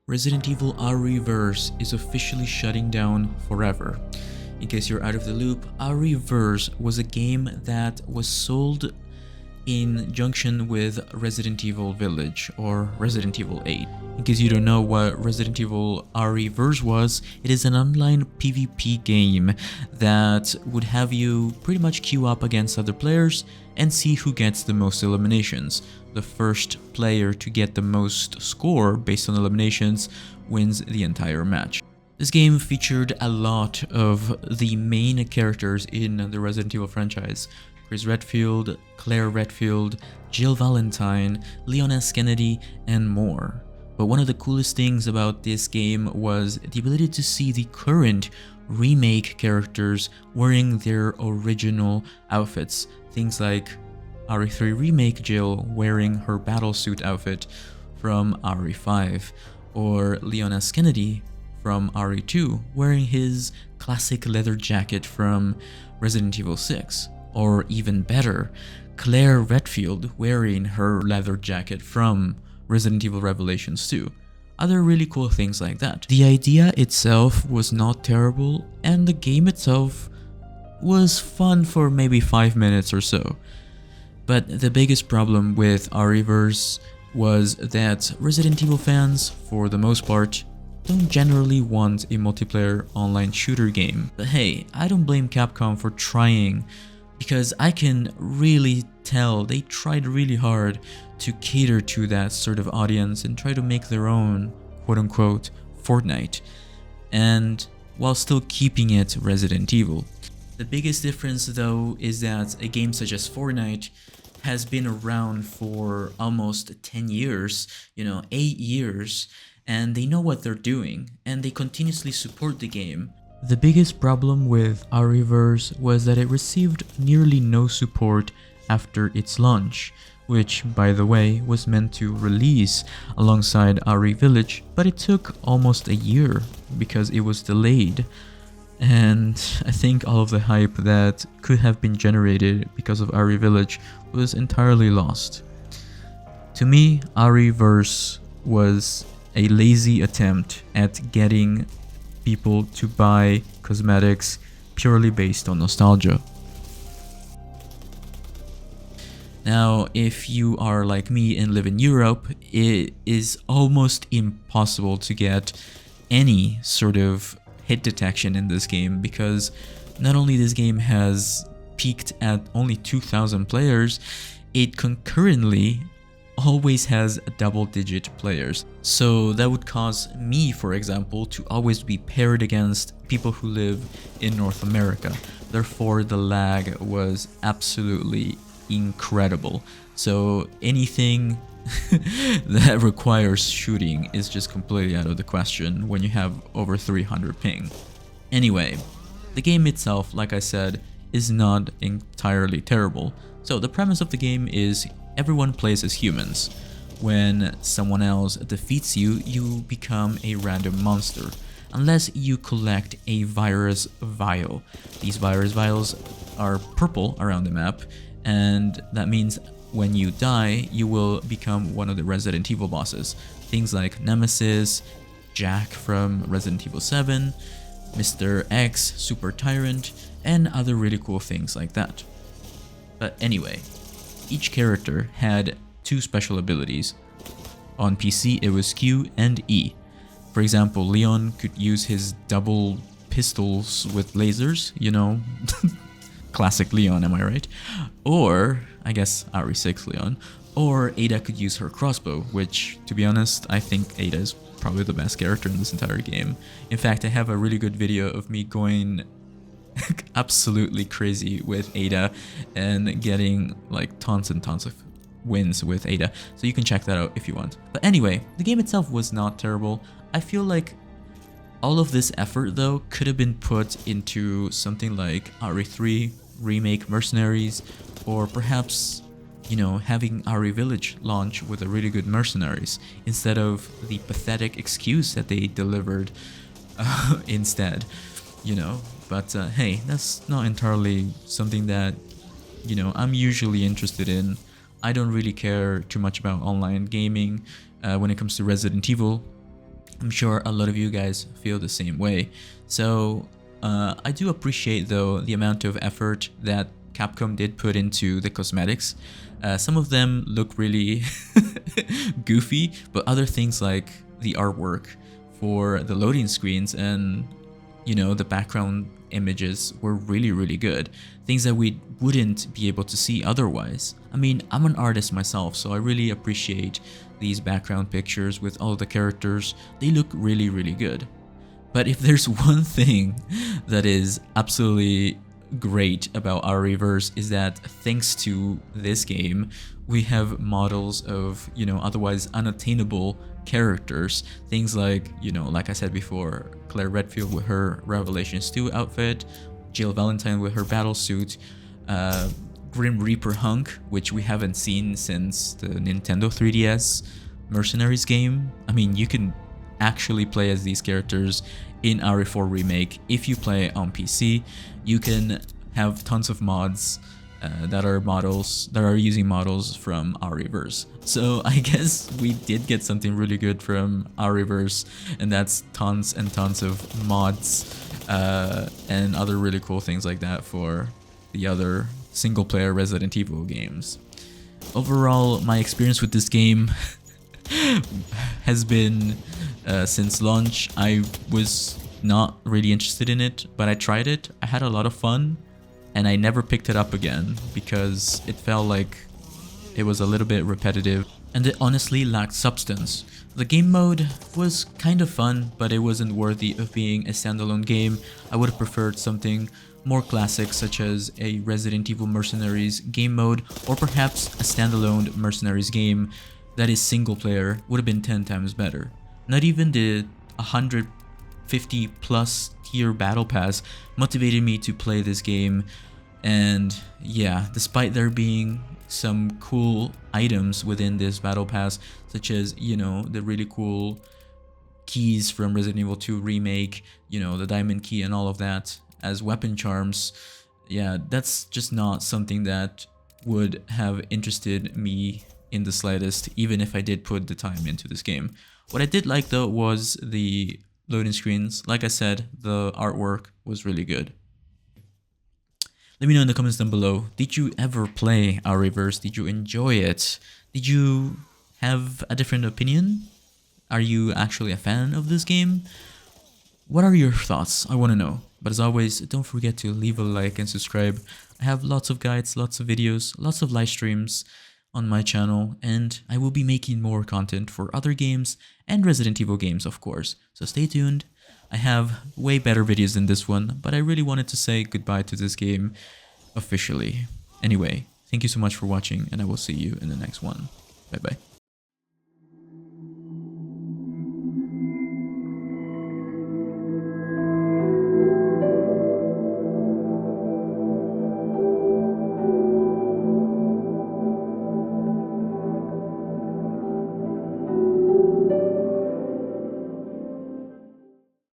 Resident Evil ReVerse is officially shutting down forever. In case you're out of the loop, ReVerse was a game that was sold in junction with Resident Evil Village or Resident Evil 8. In case you don't know what Resident Evil ReVerse was, it is an online PvP game that would have you pretty much queue up against other players and see who gets the most eliminations. The first player to get the most score based on eliminations wins the entire match. This game featured a lot of the main characters in the Resident Evil franchise. Chris Redfield, Claire Redfield, Jill Valentine, Leon S. Kennedy, and more. But one of the coolest things about this game was the ability to see the current remake characters wearing their original outfits. Things like RE3 Remake Jill wearing her battlesuit outfit from RE5, or Leon S. Kennedy from RE2 wearing his classic leather jacket from Resident Evil 6. Or even better, Claire Redfield wearing her leather jacket from Resident Evil Revelations 2. Other really cool things like that. The idea itself was not terrible, and the game itself was fun for maybe 5 minutes or so. But the biggest problem with ReVerse was that Resident Evil fans, for the most part, don't generally want a multiplayer online shooter game. But hey, I don't blame Capcom for trying, because I can really tell they tried really hard to cater to that sort of audience and try to make their own quote-unquote Fortnite, and while still keeping it Resident Evil. The biggest difference though is that a game such as Fortnite has been around for almost 10 years, 8 years, and they know what they're doing, and they continuously support the game. The biggest problem with ReVerse was that it received nearly no support after its launch, which, by the way, was meant to release alongside RE Village, but it took almost a year because it was delayed. And I think all of the hype that could have been generated because of RE Village was entirely lost. To me, ReVerse was a lazy attempt at getting people to buy cosmetics purely based on nostalgia. Now, if you are like me and live in Europe, it is almost impossible to get any sort of hit detection in this game, because not only this game has peaked at only 2,000 players, it concurrently always has double-digit players. So that would cause me, for example, to always be paired against people who live in North America. Therefore, the lag was absolutely incredible. So anything that requires shooting is just completely out of the question when you have over 300 ping. Anyway, the game itself, like I said, is not entirely terrible. So the premise of the game is everyone plays as humans. When someone else defeats you, you become a random monster, unless you collect a virus vial. These virus vials are purple around the map, and that means when you die, you will become one of the Resident Evil bosses. Things like Nemesis, Jack from Resident Evil 7, Mr. X, Super Tyrant, and other really cool things like that. But anyway, each character had two special abilities. On PC, it was Q and E. For example, Leon could use his double pistols with lasers, classic Leon, am I right? Or, I guess RE6 Leon. Or Ada could use her crossbow, which, to be honest, I think Ada is probably the best character in this entire game. In fact, I have a really good video of me going absolutely crazy with Ada and getting like tons and tons of wins with Ada, so you can check that out if you want. But anyway, the game itself was not terrible. I feel like all of this effort though could have been put into something like RE3 Remake Mercenaries, or perhaps having RE Village launch with a really good Mercenaries instead of the pathetic excuse that they delivered instead, But hey, that's not entirely something that, I'm usually interested in. I don't really care too much about online gaming when it comes to Resident Evil. I'm sure a lot of you guys feel the same way. So I do appreciate though the amount of effort that Capcom did put into the cosmetics. Some of them look really goofy, but other things like the artwork for the loading screens and, you know, the background images were really good. Things that we wouldn't be able to see otherwise. I mean, I'm an artist myself, so I really appreciate these background pictures with all the characters. They look really good. But if there's one thing that is absolutely great about ReVerse is that thanks to this game, we have models of, you know, otherwise unattainable characters. Things like, you know, like I said before, Claire Redfield with her Revelations 2 outfit, Jill Valentine with her battle suit, Grim Reaper Hunk, which we haven't seen since the Nintendo 3DS Mercenaries game. I mean, you can actually play as these characters in RE4 Remake if you play on PC. You can have tons of mods that are using models from ReVerse. So I guess we did get something really good from ReVerse, and that's tons and tons of mods and other really cool things like that for the other single-player Resident Evil games. Overall, my experience with this game has been since launch. I was not really interested in it, but I tried it. I had a lot of fun, and I never picked it up again because it felt like it was a little bit repetitive and it honestly lacked substance. The game mode was kind of fun, but it wasn't worthy of being a standalone game. I would have preferred something more classic, such as a Resident Evil Mercenaries game mode, or perhaps a standalone Mercenaries game that is single player would have been 10 times better. Not even the 150 plus tier battle pass motivated me to play this game. And yeah, despite there being some cool items within this battle pass, such as, you know, the really cool keys from Resident Evil 2 Remake, you know, the diamond key and all of that as weapon charms, yeah, that's just not something that would have interested me in the slightest, even if I did put the time into this game. What I did like though was the loading screens. Like I said, the artwork was really good. Let me know in the comments down below, did you ever play ReVerse? Did you enjoy it? Did you have a different opinion? Are you actually a fan of this game? What are your thoughts? I want to know. But as always, don't forget to leave a like and subscribe. I have lots of guides, lots of videos, lots of live streams on my channel, and I will be making more content for other games and Resident Evil games, of course. So stay tuned. I have way better videos than this one, but I really wanted to say goodbye to this game officially. Anyway, thank you so much for watching, and I will see you in the next one. Bye bye.